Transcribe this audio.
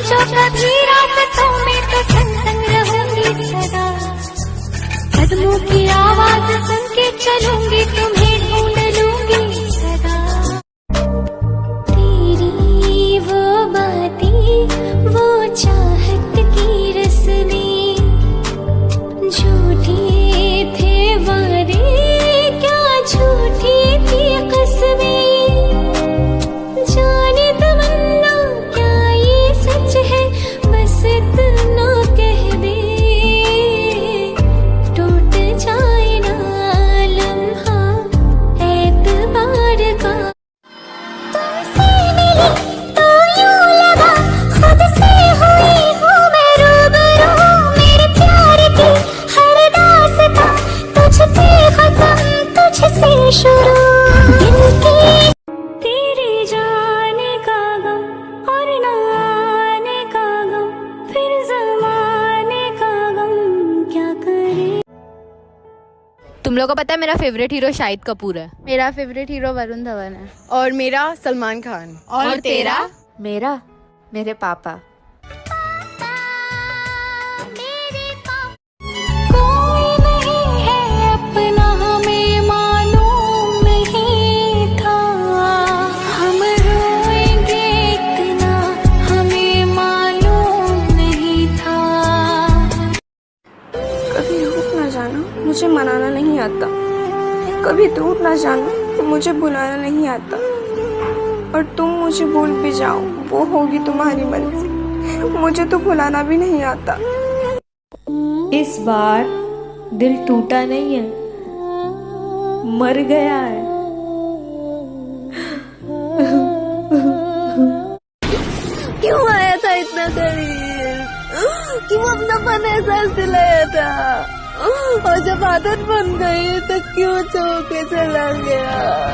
सोचो कभी रातों में तो संग संग रहूंगी सदा, कदमों की आवाज सुन के चलूंगी तुम्हें ढूंढ लूंगी सदा। तेरी वो बातें वो चाहत की रस्में, झूठे थे वादे क्या झूठी थी कसमें, जाने तमन्ना क्या ये सच है बस इतना कह दे, टूट जाए ना लम्हा एतबार का। तुमसे मिली तो यूं लगा खुद से हुई हूँ मैं रूबरू, मेरे प्यार की हर दास्तां तुझसे खत्म तुझसे शुरू, दिल की तेरे जाने का गम और न आने का गम, फिर ज़माने का गम क्या करे। तुम लोगों को पता है मेरा फेवरेट हीरो शाहिद कपूर है। मेरा फेवरेट हीरो वरुण धवन है। और मेरा सलमान खान। और तेरा? मेरा मेरे पापा। कोई नहीं है अपना हमें मालूम नहीं था, हम रोएंगे इतना हमें मालूम नहीं था। कभी रूठ ना जाना मुझे मनाना नहीं आता, कभी दूर ना जाना मुझे बुलाना नहीं आता, और तुम मुझे भूल भी जाओ वो होगी तुम्हारी मर्जी, मुझे तो भुलाना भी नहीं आता। इस बार दिल टूटा नहीं है, मर गया है। क्यों आया था इतना करीब, क्यों अपनापन एहसास दिलाया था, और जब आदत बन गई तो क्यों छोड़ के चला गया।